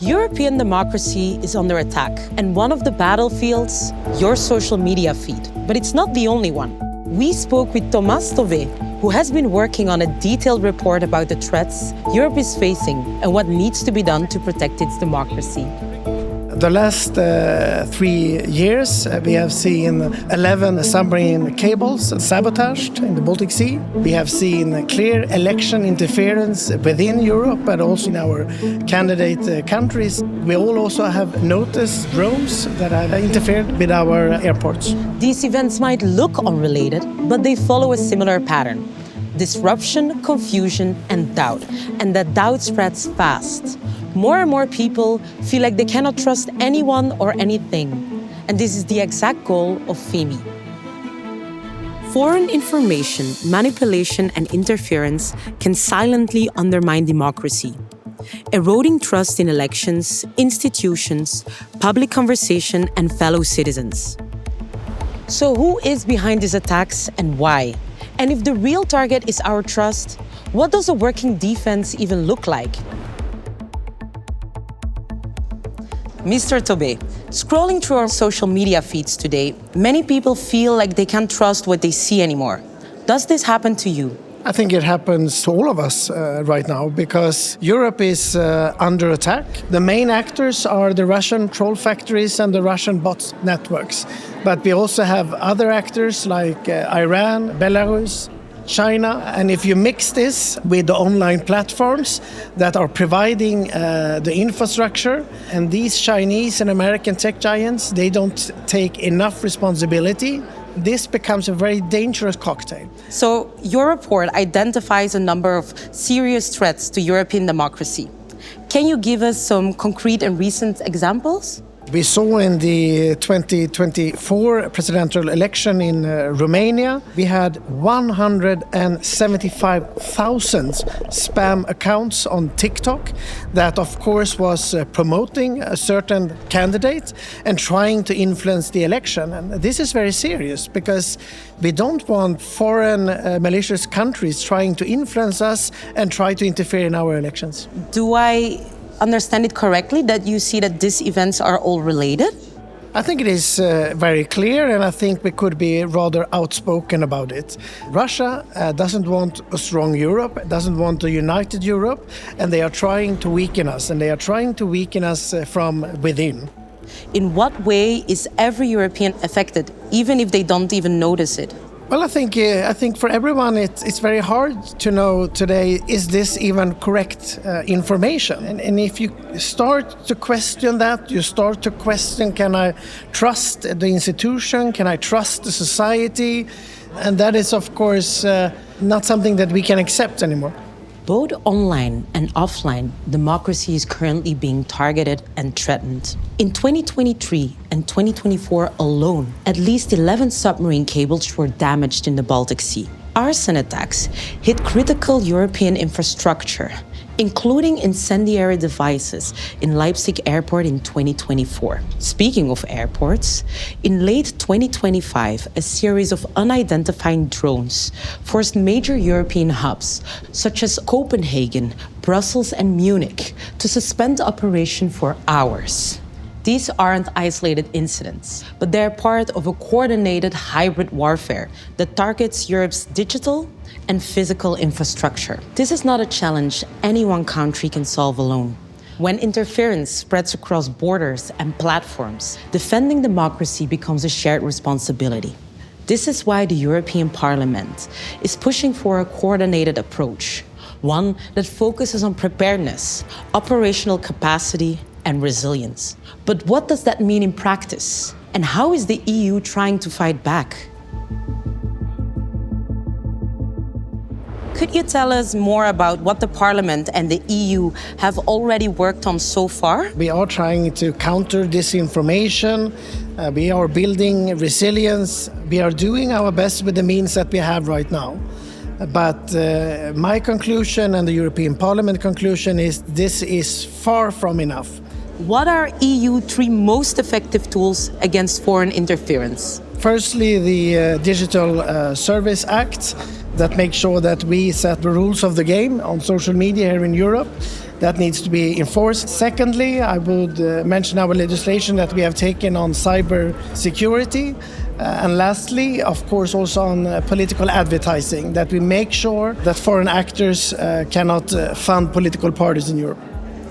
European democracy is under attack, and one of the battlefields, your social media feed. But it's not the only one. We spoke with Tomas Tobé, who has been working on a detailed report about the threats Europe is facing and what needs to be done to protect its democracy. The last 3 years, we have seen 11 submarine cables sabotaged in the Baltic Sea. We have seen clear election interference within Europe, but also in our candidate countries. We all also have noticed drones that have interfered with our airports. These events might look unrelated, but they follow a similar pattern. Disruption, confusion, and doubt. And that doubt spreads fast. More and more people feel like they cannot trust anyone or anything. And this is the exact goal of FEMI. Foreign information, manipulation, and interference can silently undermine democracy, eroding trust in elections, institutions, public conversation, and fellow citizens. So who is behind these attacks and why? And if the real target is our trust, what does a working defense even look like? Mr. Tobé, scrolling through our social media feeds today, many people feel like they can't trust what they see anymore. Does this happen to you? I think it happens to all of us right now because Europe is under attack. The main actors are the Russian troll factories and the Russian bot networks. But we also have other actors like Iran, Belarus, China, and if you mix this with the online platforms that are providing the infrastructure, and these Chinese and American tech giants, they don't take enough responsibility, this becomes a very dangerous cocktail. So your report identifies a number of serious threats to European democracy. Can you give us some concrete and recent examples? We saw in the 2024 presidential election in Romania, we had 175,000 spam accounts on TikTok that, of course, was promoting a certain candidate and trying to influence the election. And this is very serious because we don't want foreign malicious countries trying to influence us and try to interfere in our elections. Do I understand it correctly that you see that these events are all related? I think it is very clear, and I think we could be rather outspoken about it. Russia doesn't want a strong Europe, doesn't want a united Europe, and they are trying to weaken us, and they are trying to weaken us from within. In what way is every European affected, even if they don't even notice it? Well, I think for everyone it's very hard to know today, is this even correct information? And if you start to question that, you start to question, can I trust the institution? Can I trust the society? And that is, of course, not something that we can accept anymore. Both online and offline, democracy is currently being targeted and threatened. In 2023 and 2024 alone, at least 11 submarine cables were damaged in the Baltic Sea. Arson attacks hit critical European infrastructure, including incendiary devices in Leipzig Airport in 2024. Speaking of airports, in late 2025, a series of unidentified drones forced major European hubs, such as Copenhagen, Brussels, and Munich, to suspend operation for hours. These aren't isolated incidents, but they're part of a coordinated hybrid warfare that targets Europe's digital and physical infrastructure. This is not a challenge any one country can solve alone. When interference spreads across borders and platforms, defending democracy becomes a shared responsibility. This is why the European Parliament is pushing for a coordinated approach, one that focuses on preparedness, operational capacity, and resilience. But what does that mean in practice? And how is the EU trying to fight back? Could you tell us more about what the Parliament and the EU have already worked on so far? We are trying to counter disinformation. We are building resilience. We are doing our best with the means that we have right now. But my conclusion and the European Parliament conclusion is this is far from enough. What are EU 3 most effective tools against foreign interference? Firstly, the Digital Service Act that makes sure that we set the rules of the game on social media here in Europe. That needs to be enforced. Secondly, I would mention our legislation that we have taken on cyber security. And lastly, of course, also on political advertising, that we make sure that foreign actors cannot fund political parties in Europe.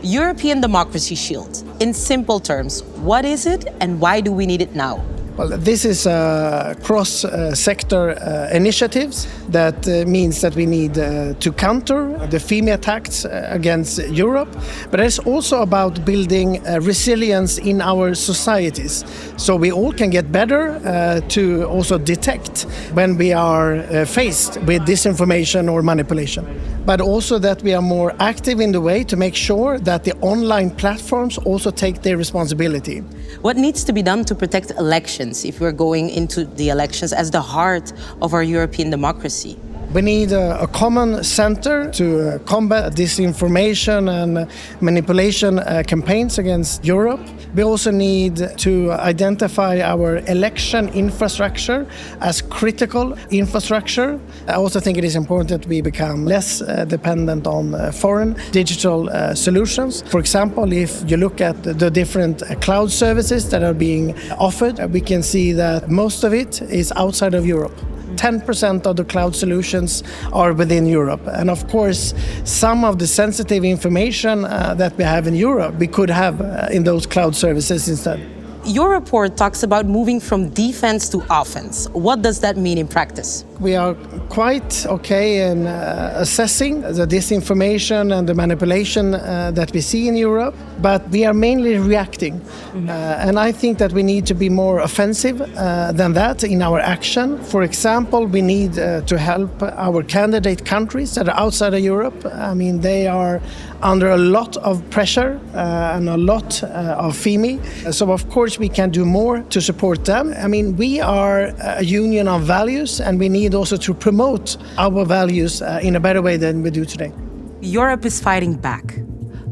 European Democracy Shield. In simple terms, what is it and why do we need it now? Well, this is a cross-sector initiatives that means that we need to counter the FIMI attacks against Europe, but it's also about building resilience in our societies, so we all can get better to also detect when we are faced with disinformation or manipulation, but also that we are more active in the way to make sure that the online platforms also take their responsibility. What needs to be done to protect elections if we're going into the elections as the heart of our European democracy? We need a common center to combat disinformation and manipulation campaigns against Europe. We also need to identify our election infrastructure as critical infrastructure. I also think it is important that we become less dependent on foreign digital solutions. For example, if you look at the different cloud services that are being offered, we can see that most of it is outside of Europe. 10% of the cloud solutions are within Europe. And of course, some of the sensitive information that we have in Europe, we could have in those cloud services instead. Your report talks about moving from defense to offense. What does that mean in practice? We are quite okay in assessing the disinformation and the manipulation that we see in Europe, but we are mainly reacting. And I think that we need to be more offensive than that in our action. For example, we need to help our candidate countries that are outside of Europe. I mean, they are under a lot of pressure and a lot of FIMI. So of course we can do more to support them. I mean, we are a union of values and we need also to promote our values in a better way than we do today. Europe is fighting back,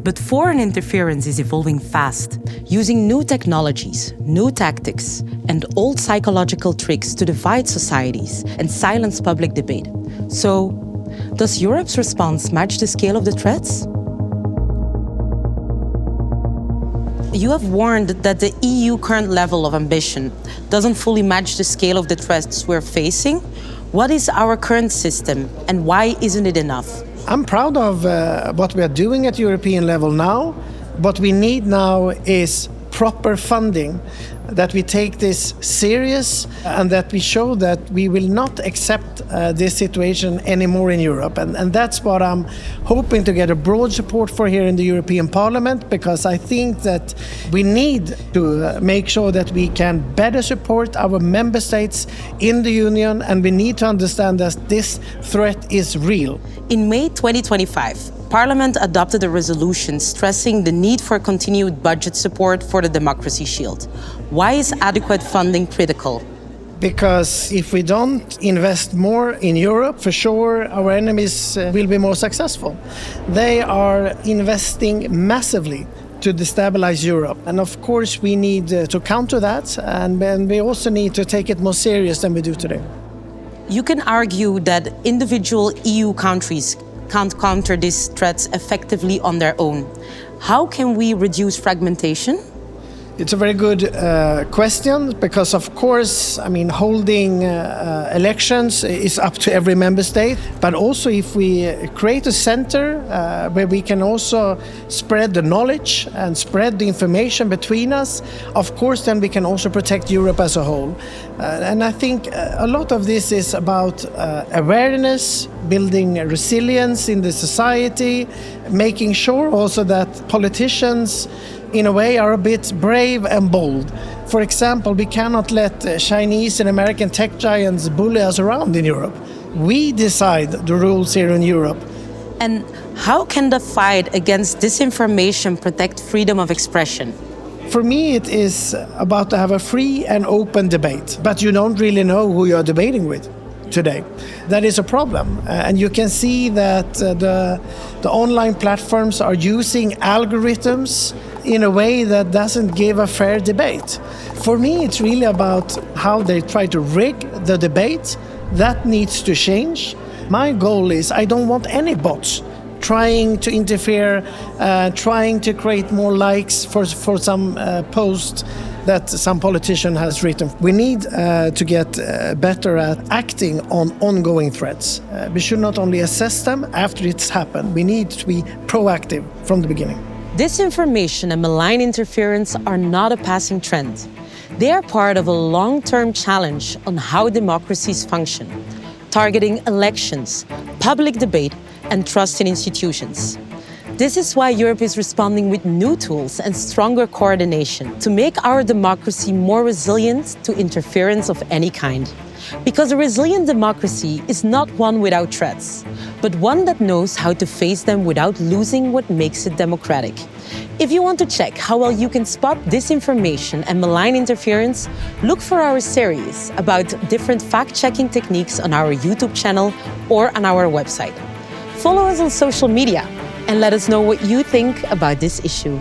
but foreign interference is evolving fast, using new technologies, new tactics, and old psychological tricks to divide societies and silence public debate. So, does Europe's response match the scale of the threats? You have warned that the EU current level of ambition doesn't fully match the scale of the threats we're facing. What is our current system and why isn't it enough? I'm proud of what we are doing at European level now. What we need now is proper funding, that we take this serious and that we show that we will not accept this situation anymore in Europe. And that's what I'm hoping to get a broad support for here in the European Parliament, because I think that we need to make sure that we can better support our member states in the Union, and we need to understand that this threat is real. In May 2025, Parliament adopted a resolution stressing the need for continued budget support for the Democracy Shield. Why is adequate funding critical? Because if we don't invest more in Europe, for sure our enemies will be more successful. They are investing massively to destabilize Europe. And of course we need to counter that, and we also need to take it more serious than we do today. You can argue that individual EU countries can't counter these threats effectively on their own. How can we reduce fragmentation? It's a very good question, because of course, I mean, holding elections is up to every member state. But also if we create a center where we can also spread the knowledge and spread the information between us, of course, then we can also protect Europe as a whole. And I think a lot of this is about awareness, building resilience in the society, making sure also that politicians in a way are a bit brave and bold. For example, we cannot let Chinese and American tech giants bully us around in Europe. We decide the rules here in Europe. And how can the fight against disinformation protect freedom of expression? For me, it is about to have a free and open debate, but you don't really know who you're debating with today. That is a problem. And you can see that the online platforms are using algorithms in a way that doesn't give a fair debate. For me, it's really about how they try to rig the debate. That needs to change. My goal is I don't want any bots trying to interfere, trying to create more likes for some post that some politician has written. We need to get better at acting on ongoing threats. We should not only assess them after it's happened. We need to be proactive from the beginning. Disinformation and malign interference are not a passing trend. They are part of a long-term challenge on how democracies function, targeting elections, public debate, and trust in institutions. This is why Europe is responding with new tools and stronger coordination to make our democracy more resilient to interference of any kind. Because a resilient democracy is not one without threats, but one that knows how to face them without losing what makes it democratic. If you want to check how well you can spot disinformation and malign interference, look for our series about different fact-checking techniques on our YouTube channel or on our website. Follow us on social media and let us know what you think about this issue.